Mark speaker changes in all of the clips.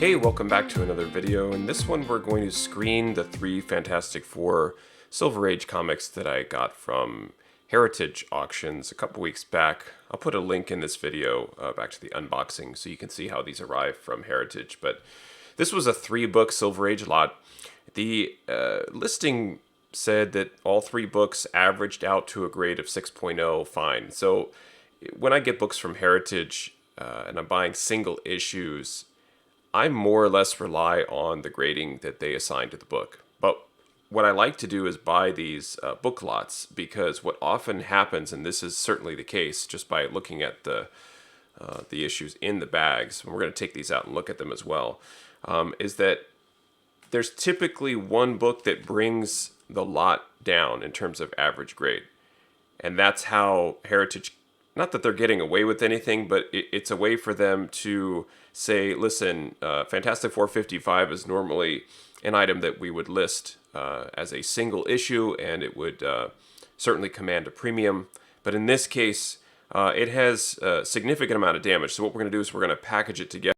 Speaker 1: Hey, welcome back to another video. In this one we're going to screen the 3 Fantastic Four Silver Age comics that I got from Heritage Auctions a couple weeks back. I'll put a link in this video back to the unboxing so you can see how these arrived from Heritage. But this was a 3-book Silver Age lot. The listing said that all 3 books averaged out to a grade of 6.0 fine. So when I get books from Heritage and I'm buying single issues, I more or less rely on the grading that they assign to the book. But what I like to do is buy these book lots, because what often happens, and this is certainly the case just by looking at the issues in the bags, and we're going to take these out and look at them as well, is that there's typically one book that brings the lot down in terms of average grade. And that's how Heritage, not that they're getting away with anything, but it's a way for them to say, listen, Fantastic 455 is normally an item that we would list as a single issue, and it would certainly command a premium. But in this case, it has a significant amount of damage. So what we're going to do is we're going to package it together.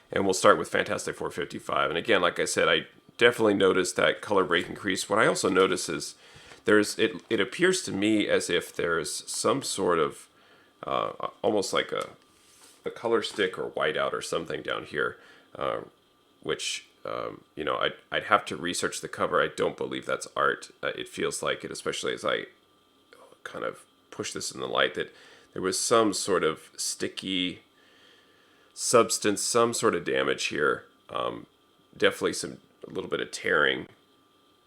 Speaker 1: And we'll start with Fantastic 455. And again, like I said, I definitely noticed that color break increase. What I also notice is it appears to me as if there's some sort of almost like a color stick or whiteout or something down here, which I'd have to research the cover. I don't believe that's art. It feels like it, especially as I kind of push this in the light, that there was some sort of sticky substance, some sort of damage here. Definitely a little bit of tearing,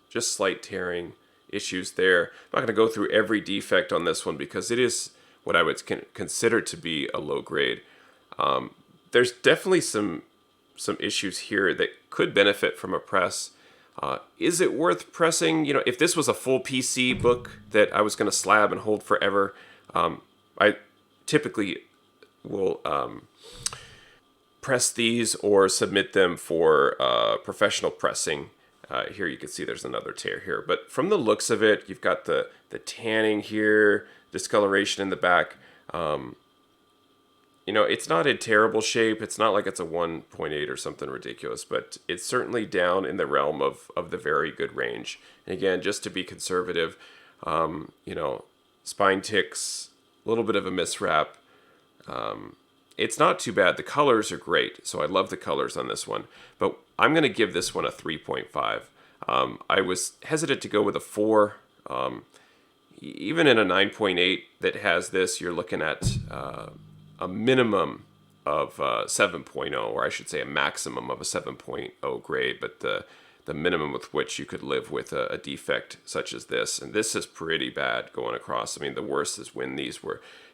Speaker 1: just slight tearing issues there. I'm not going to go through every defect on this one because it is what I would consider to be a low grade. There's definitely some issues here that could benefit from a press. Is it worth pressing? You know, if this was a full PC book that I was going to slab and hold forever, I typically will press these or submit them for professional pressing. Here you can see there's another tear here. But from the looks of it, you've got the tanning here, discoloration in the back. It's not in terrible shape. It's not like it's a 1.8 or something ridiculous, but it's certainly down in the realm of the very good range. And again, just to be conservative, spine ticks, a little bit of a miswrap. It's not too bad. The colors are great, so I love the colors on this one. But I'm going to give this one a 3.5. I was hesitant to go with a 4. Even in a 9.8 that has this, you're looking at a minimum of 7.0, or I should say a maximum of a 7.0 grade, but the minimum with which you could live with a defect such as this. And this is pretty bad going across. I mean, the worst is when these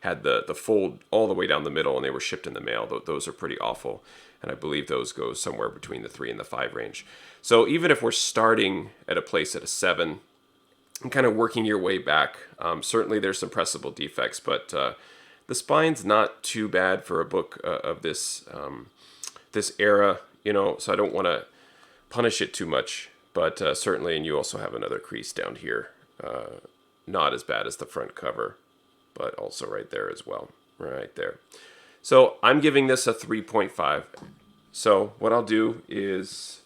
Speaker 1: had the fold all the way down the middle and they were shipped in the mail. Those are pretty awful. And I believe those go somewhere between the 3 and the 5 range. So even if we're starting at a place at a 7 and kind of working your way back, certainly there's some pressable defects, but the spine's not too bad for a book of this era, so I don't want to punish it too much, but certainly, and you also have another crease down here, not as bad as the front cover, but also right there as well, right there. So I'm giving this a 3.5. So what I'll do is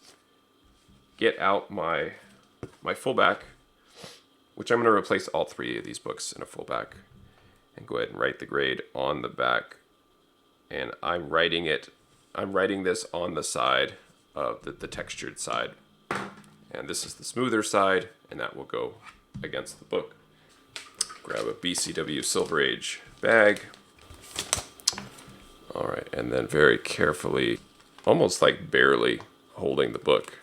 Speaker 1: get out my fullback, which I'm going to replace all 3 of these books in a fullback. and go ahead and write the grade on the back. And I'm writing this on the side of the textured side. And this is the smoother side, and that will go against the book. Grab a BCW Silver Age bag. All right, and then very carefully, almost like barely holding the book,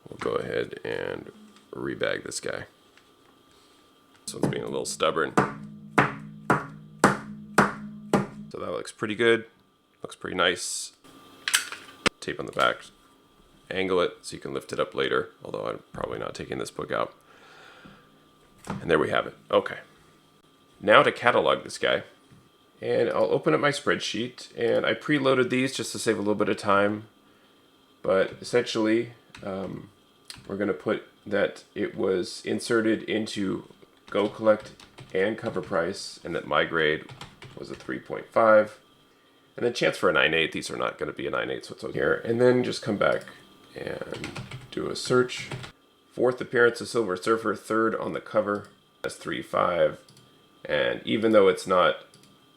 Speaker 1: we'll go ahead and rebag this guy. This one's being a little stubborn. So that looks pretty good. Looks pretty nice. Tape on the back. Angle it so you can lift it up later, although I'm probably not taking this book out. And there we have it. Okay. Now to catalog this guy. And I'll open up my spreadsheet, and I preloaded these just to save a little bit of time. But essentially, we're going to put that it was inserted into Go Collect and Cover Price, and that my grade was a 3.5. And then chance for a 9.8. These are not going to be a 9.8, so it's okay here. And then just come back and do a search. 4th appearance of Silver Surfer, 3rd on the cover. That's 3.5. And even though it's not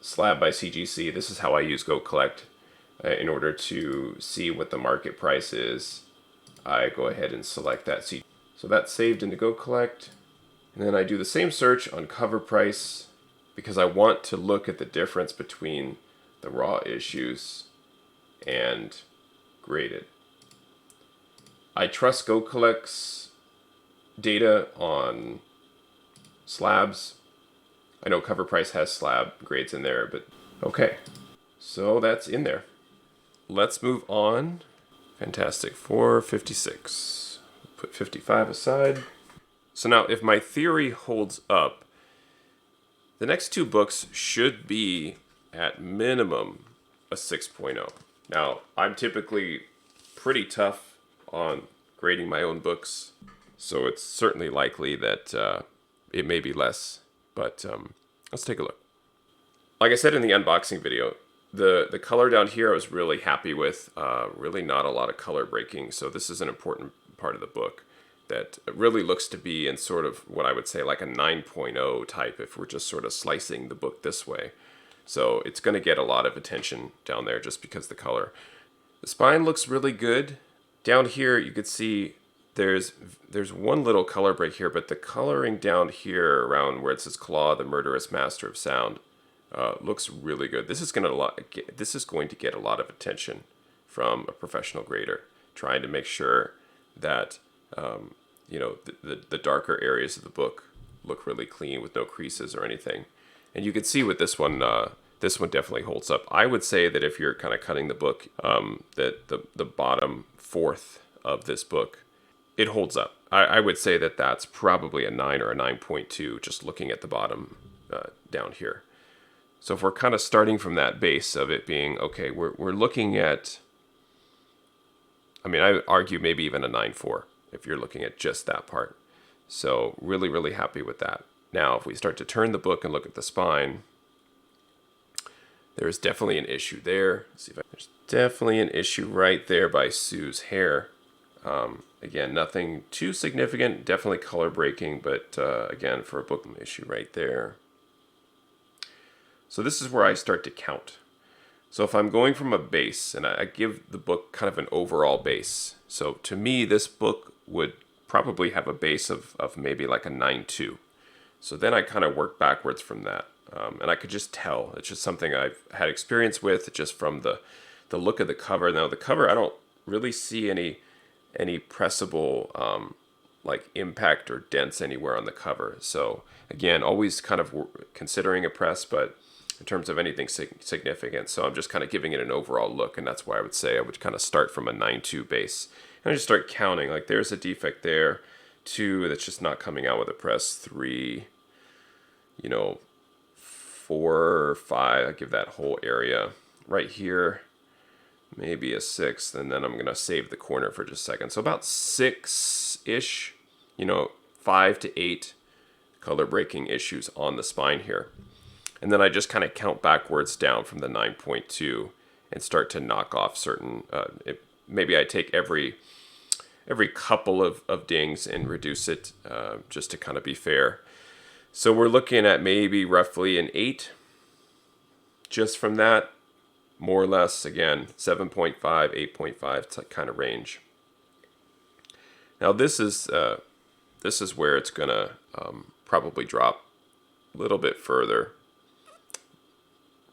Speaker 1: slab by CGC, this is how I use Go Collect in order to see what the market price is. I go ahead and select that CGC. So that's saved into Go Collect. And then I do the same search on Cover Price because I want to look at the difference between the raw issues and graded. I trust Go Collect's data on slabs. I know Cover Price has slab grades in there, but okay. So that's in there. Let's move on. Fantastic Four, 56. Put 55 aside. So now if my theory holds up, the next two books should be at minimum a 6.0. Now, I'm typically pretty tough on grading my own books, so it's certainly likely that it may be less, but let's take a look. Like I said in the unboxing video, the color down here I was really happy with, really not a lot of color breaking, so this is an important part of the book that really looks to be in sort of what I would say like a 9.0 type if we're just sort of slicing the book this way. So it's going to get a lot of attention down there just because the color. The spine looks really good. Down here you could see there's one little color break here, but the coloring down here around where it says Claw, the Murderous Master of Sound, looks really good. This is going to get a lot of attention from a professional grader, trying to make sure that the darker areas of the book look really clean with no creases or anything. And you can see with this one definitely holds up. I would say that if you're kind of cutting the book, that the bottom fourth of this book, it holds up. I would say that that's probably a 9 or a 9.2, just looking at the bottom down here. So if we're kind of starting from that base of it being, okay, we're looking at, I mean, I would argue maybe even a 9.4 if you're looking at just that part. So really, really happy with that. Now, if we start to turn the book and look at the spine, there's definitely an issue there. There's definitely an issue right there by Sue's hair. Again, nothing too significant, definitely color breaking, but again, for a book issue right there. So this is where I start to count. So if I'm going from a base, and I give the book kind of an overall base. So to me, this book would probably have a base of maybe like a 9.2. So then I kind of work backwards from that. And I could just tell. It's just something I've had experience with just from the look of the cover. Now the cover, I don't really see any pressable like impact or dents anywhere on the cover. So again, always kind of considering a press, but in terms of anything significant. So I'm just kind of giving it an overall look, and that's why I would say I would kind of start from a 9.2 base. And I just start counting, like there's a defect there, 2 that's just not coming out with a press, 3, 4 or 5, I give that whole area. Right here, maybe a 6, and then I'm gonna save the corner for just a second. So about 6-ish, 5 to 8 color breaking issues on the spine here. And then I just kind of count backwards down from the 9.2 and start to knock off certain, maybe I take every couple of dings and reduce it just to kind of be fair. So we're looking at maybe roughly an 8 just from that, more or less, again, 7.5, 8.5 kind of range. Now this is where it's gonna probably drop a little bit further.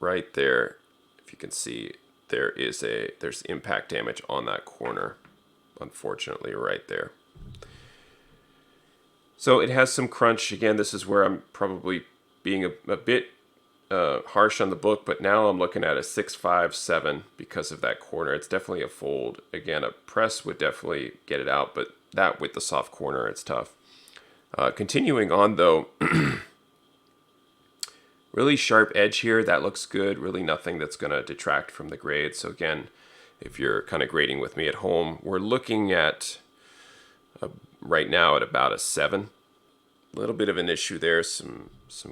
Speaker 1: Right there, if you can see, there's impact damage on that corner, unfortunately, right there. So it has some crunch. Again, this is where I'm probably being a bit harsh on the book, but now I'm looking at a 6.5/7 because of that corner. It's definitely a fold. Again, a press would definitely get it out, but that with the soft corner, it's tough. Continuing on though, really sharp edge here. That looks good. Really nothing that's going to detract from the grade. So again, if you're kind of grading with me at home, we're looking at right now at about a 7. A little bit of an issue there. Some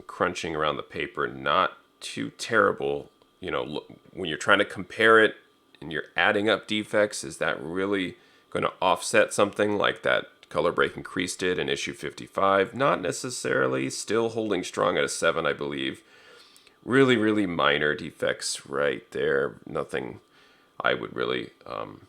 Speaker 1: crunching around the paper. Not too terrible. You know, when you're trying to compare it and you're adding up defects, is that really going to offset something like that color break increase did in issue 55? Not necessarily. Still holding strong at a 7, I believe. Really, really minor defects right there. Nothing I would really, I'm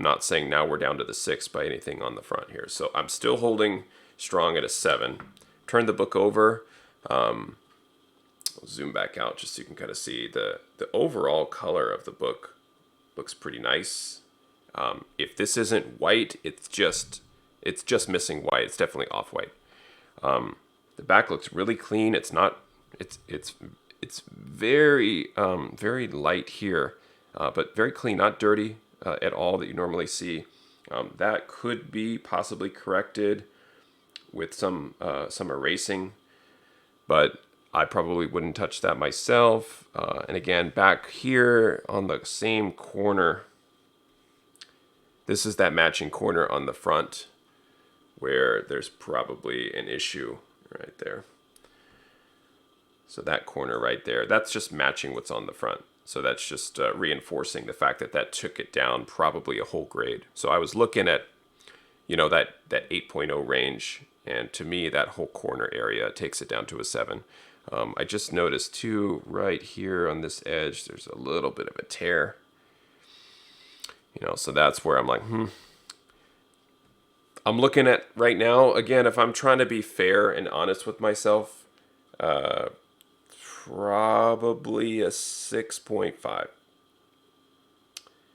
Speaker 1: not saying now we're down to the 6 by anything on the front here. So I'm still holding strong at a 7. Turn the book over. I'll zoom back out just so you can kind of see the overall color of the book looks pretty nice. If this isn't white, it's just missing white. It's definitely off-white. The back looks really clean. It's not. It's very very light here, but very clean, not dirty at all that you normally see. That could be possibly corrected with some erasing, but I probably wouldn't touch that myself. And again, back here on the same corner, this is that matching corner on the front where there's probably an issue right there. So that corner right there, that's just matching what's on the front. So that's just reinforcing the fact that that took it down probably a whole grade. So I was looking at, that 8.0 range, and to me, that whole corner area takes it down to a 7. I just noticed too, right here on this edge, there's a little bit of a tear. So that's where I'm like, I'm looking at right now, again, if I'm trying to be fair and honest with myself, probably a 6.5.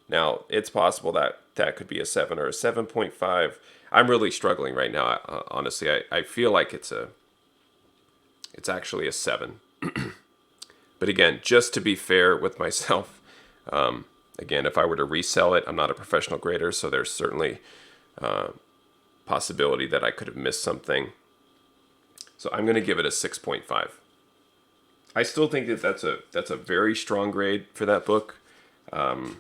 Speaker 1: Now, it's possible that that could be a 7 or a 7.5. I'm really struggling right now. Honestly, I feel like it's actually a 7. But again, just to be fair with myself, again, if I were to resell it, I'm not a professional grader, so there's certainly possibility that I could have missed something. So I'm going to give it a 6.5. I still think that that's a very strong grade for that book. I'd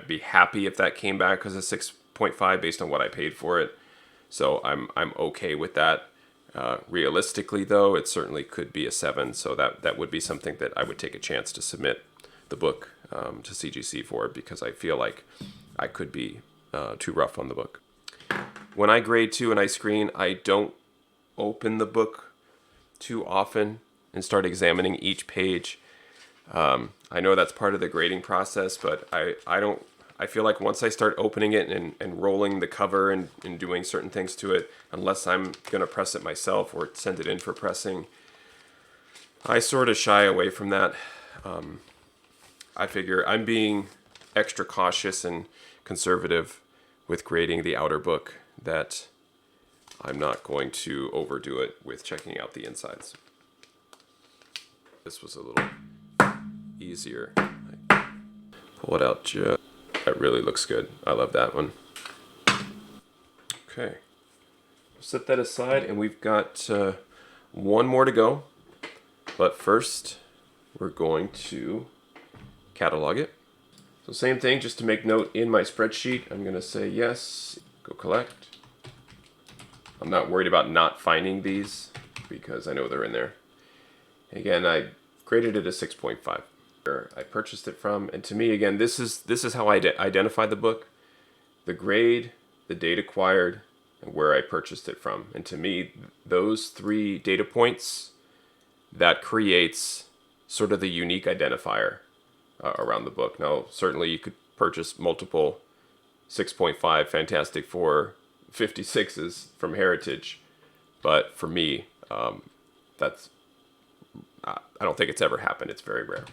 Speaker 1: be happy if that came back as a 6.5 based on what I paid for it. So I'm okay with that. Realistically, though, it certainly could be a 7. So that would be something that I would take a chance to submit the book to CGC for, because I feel like I could be too rough on the book. When I grade to and I screen, I don't open the book too often and start examining each page. I know that's part of the grading process, but I feel like once I start opening it and rolling the cover and doing certain things to it, unless I'm going to press it myself or send it in for pressing, I sort of shy away from that. I figure I'm being extra cautious and conservative with grading the outer book, that I'm not going to overdo it with checking out the insides. This was a little easier. Pull it out just. That really looks good. I love that one. Okay. Set that aside, and we've got one more to go. But first, we're going to catalog it. So same thing, just to make note in my spreadsheet, I'm going to say yes, go collect. I'm not worried about not finding these because I know they're in there. Again, I graded it a 6.5. I purchased it from, and to me, again, this is how I identify the book: the grade, the date acquired, and where I purchased it from. And to me, those three data points, that creates sort of the unique identifier around the book. Now, certainly you could purchase multiple 6.5 Fantastic Four 56s from Heritage, but for me, that's I don't think it's ever happened. It's very rare.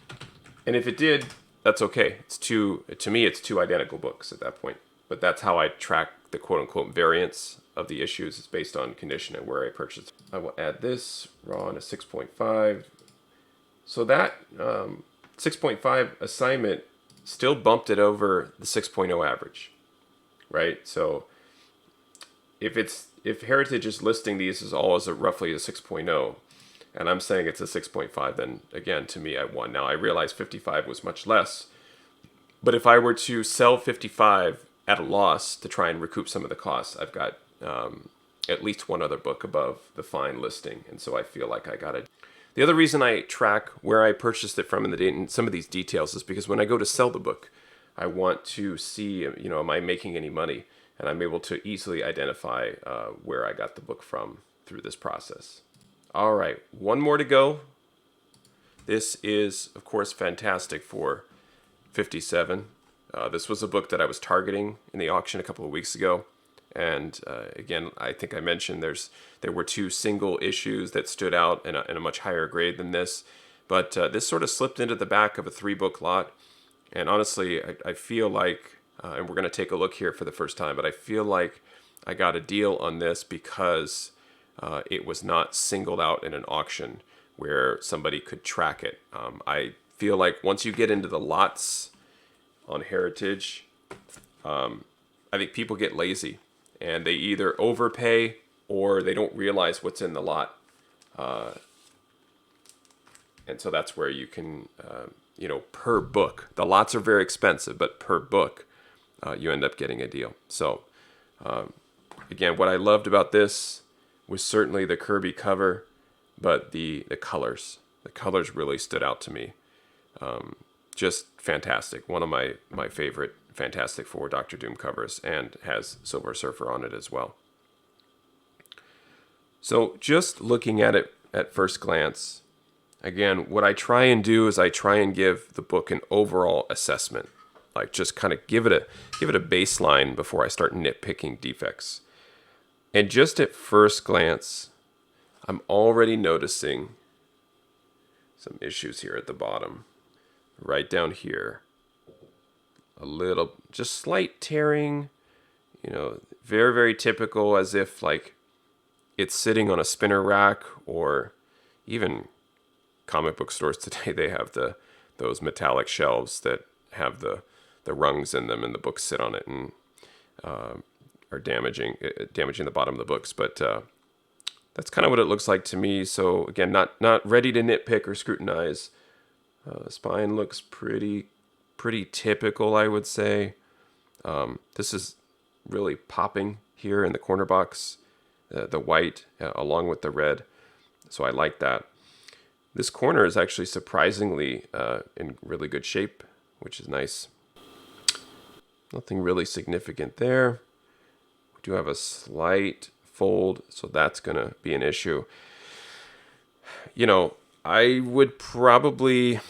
Speaker 1: And if it did, that's okay. To me, it's two identical books at that point. But that's how I track the quote unquote variance of the issues. It's based on condition and where I purchased. I will add this raw in a 6.5. So that 6.5 assignment still bumped it over the 6.0 average, right? So if Heritage is listing these as all as roughly a 6.0, and I'm saying it's a 6.5, then again, to me, I won. Now, I realize 55 was much less, but if I were to sell 55 at a loss to try and recoup some of the costs, I've got at least one other book above the fine listing, and so I feel like I got it. The other reason I track where I purchased it from in some of these details is because when I go to sell the book, I want to see, am I making any money? And I'm able to easily identify where I got the book from through this process. All right, one more to go. This is, of course, Fantastic Four 57. This was a book that I was targeting in the auction a couple of weeks ago. And again, I think I mentioned there were two single issues that stood out in a much higher grade than this. But this sort of slipped into the back of a 3-book lot. And honestly, I feel like, and we're going to take a look here for the first time, but I feel like I got a deal on this because it was not singled out in an auction where somebody could track it. I feel like once you get into the lots on Heritage, I think people get lazy and they either overpay or they don't realize what's in the lot. And so that's where you can, per book. The lots are very expensive, but per book, you end up getting a deal. So, again, what I loved about this was certainly the Kirby cover, but the colors. The colors really stood out to me. Just fantastic. One of my favorite Fantastic Four Doctor Doom covers, and has Silver Surfer on it as well. So just looking at it at first glance, again, what I try and do is I try and give the book an overall assessment, like just kind of give it a baseline before I start nitpicking defects. And just at first glance, I'm already noticing some issues here at the bottom, right down here. A little, just slight tearing, very, very typical, as if like it's sitting on a spinner rack, or even comic book stores today, they have those metallic shelves that have the rungs in them, and the books sit on it and are damaging the bottom of the books. But that's kind of what it looks like to me. So again, not ready to nitpick or scrutinize. Spine looks pretty typical, I would say. This is really popping here in the corner box, the white along with the red. So I like that. This corner is actually surprisingly in really good shape, which is nice. Nothing really significant there. We do have a slight fold, so that's going to be an issue. I would probably...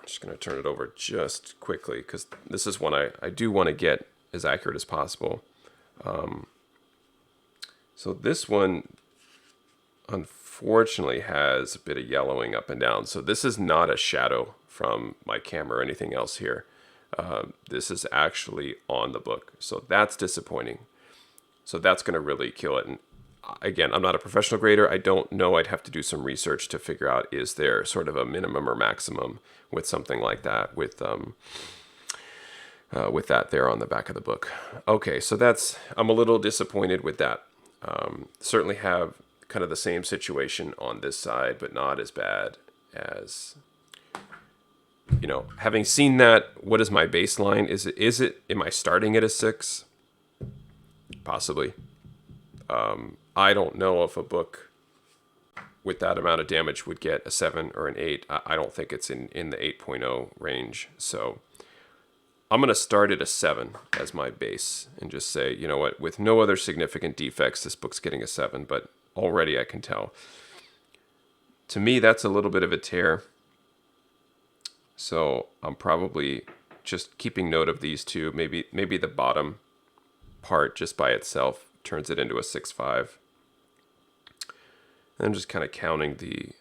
Speaker 1: just going to turn it over just quickly because this is one I do want to get as accurate as possible. So this one unfortunately has a bit of yellowing up and down. So this is not a shadow from my camera or anything else here. This is actually on the book. So that's disappointing. So that's going to really kill it. And again, I'm not a professional grader. I don't know. I'd have to do some research to figure out, is there sort of a minimum or maximum with something like that, with that there on the back of the book. Okay, so I'm a little disappointed with that. Certainly have kind of the same situation on this side, but not as bad as, having seen that. What is my baseline? Am I starting at a 6? Possibly. I don't know if a book with that amount of damage would get a 7 or an 8. I don't think it's in the 8.0 range. So I'm going to start at a 7 as my base and just say, you know what, with no other significant defects, this book's getting a 7, but already I can tell. To me, that's a little bit of a tear. So I'm probably just keeping note of these two. Maybe the bottom part just by itself turns it into a 6.5. And I'm just kind of counting the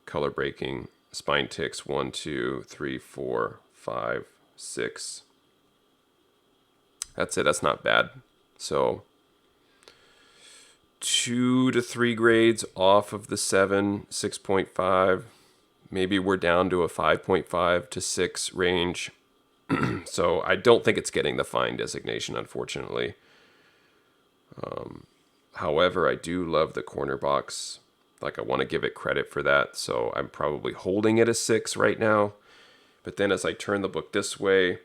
Speaker 1: color breaking spine ticks. 1, 2, 3, 4, 5, 6. That's it. That's not bad. So 2 to 3 grades off of the 7, 6.5. Maybe we're down to a 5.5 to 6 range. So I don't think it's getting the fine designation, unfortunately. However, I do love the corner box. Like, I want to give it credit for that. So I'm probably holding it a 6 right now. But then as I turn the book this way,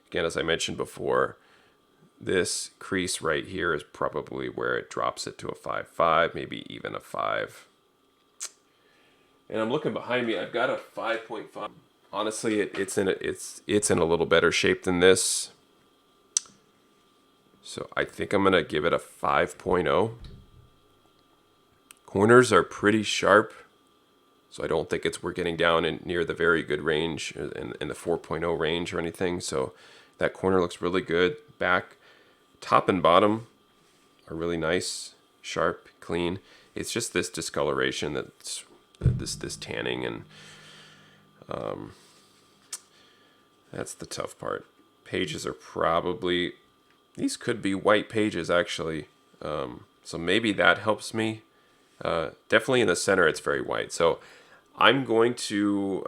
Speaker 1: again, as I mentioned before, this crease right here is probably where it drops it to a 5.5, maybe even a 5. And I'm looking behind me. I've got a 5.5. Honestly, it's in a little better shape than this. So I think I'm gonna give it a 5.0. Corners are pretty sharp, so I don't think we're getting down in near the very good range in the 4.0 range or anything. So that corner looks really good. Back, top and bottom are really nice, sharp, clean. It's just this discoloration that's this tanning, and that's the tough part. Pages are probably, these could be white pages actually. So maybe that helps me. Definitely in the center it's very white. So I'm going to,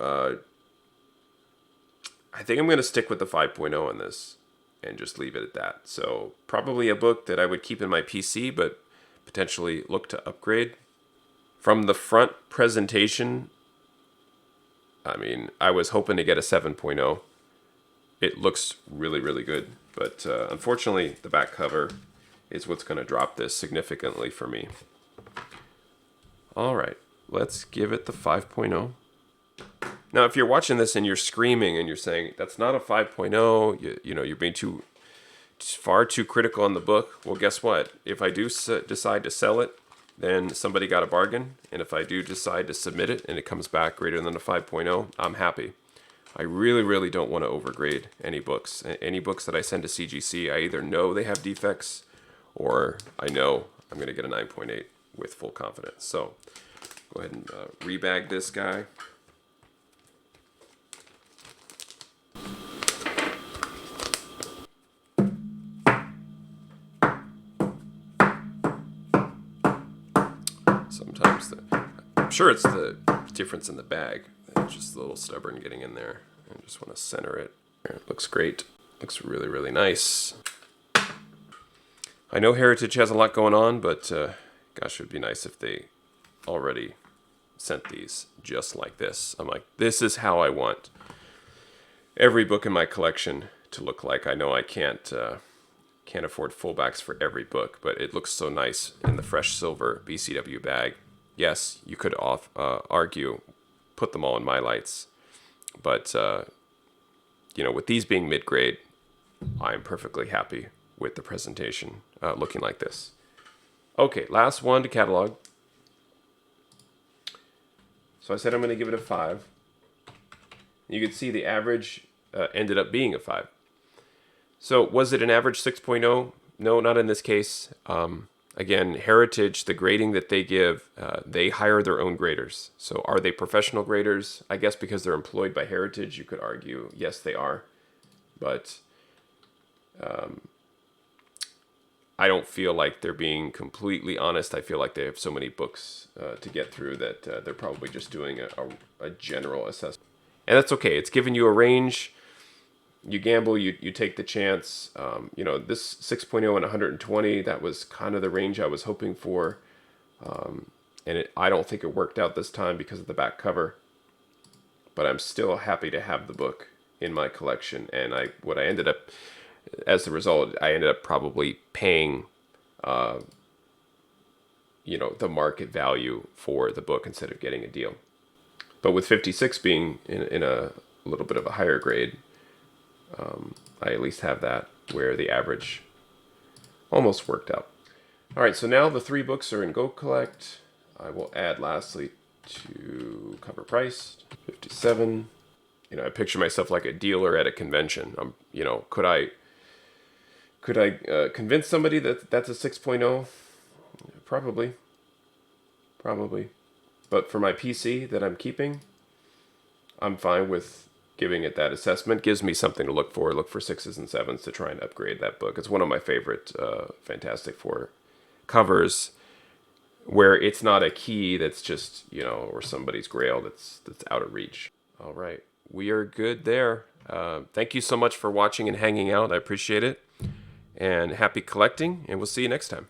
Speaker 1: I think I'm going to stick with the 5.0 on this and just leave it at that. So probably a book that I would keep in my PC, but potentially look to upgrade. From the front presentation, I mean, I was hoping to get a 7.0. It looks really, really good. But unfortunately, the back cover is what's going to drop this significantly for me. All right, let's give it the 5.0. Now, if you're watching this and you're screaming and you're saying, that's not a 5.0, you know, you're being far too critical on the book, well, guess what? If I do decide to sell it, then somebody got a bargain. And if I do decide to submit it and it comes back greater than a 5.0, I'm happy. I really, really don't want to overgrade any books. Any books that I send to CGC, I either know they have defects or I know I'm going to get a 9.8 with full confidence. So go ahead and rebag this guy. Sometimes I'm sure it's the difference in the bag. It's just a little stubborn getting in there. I just want to center it. It looks great. Looks really, really nice. I know Heritage has a lot going on, but gosh, it would be nice if they already sent these just like this. I'm like, this is how I want every book in my collection to look like. I know I can't afford fullbacks for every book, but it looks so nice in the fresh silver BCW bag. Yes, you could argue, put them all in my lights, but you know, with these being mid-grade, I'm perfectly happy with the presentation looking like this. Okay, last one to catalog. So I said I'm going to give it a 5. You can see the average ended up being a 5. So was it an average 6.0? No, not in this case. Again, Heritage, the grading that they give, they hire their own graders. So are they professional graders? I guess because they're employed by Heritage, you could argue, yes, they are. But I don't feel like they're being completely honest. I feel like they have so many books to get through that they're probably just doing a general assessment. And that's okay. It's giving you a range. You gamble, you take the chance. You know, this 6.0 and 120, that was kind of the range I was hoping for. And I don't think it worked out this time because of the back cover. But I'm still happy to have the book in my collection. And what I ended up, as a result, I ended up probably paying, you know, the market value for the book instead of getting a deal. But with 56 being in a little bit of a higher grade, I at least have that where the average almost worked out. All right, so now the 3 books are in Go Collect. I will add lastly to cover price, 57. You know, I picture myself like a dealer at a convention. You know, could I convince somebody that that's a 6.0? Probably. But for my PC that I'm keeping, I'm fine with giving it that assessment. Gives me something to look for. Look for 6s and 7s to try and upgrade that book. It's one of my favorite Fantastic Four covers, where it's not a key that's just, you know, or somebody's grail that's out of reach. All right, we are good there. Thank you so much for watching and hanging out. I appreciate it. And happy collecting, and we'll see you next time.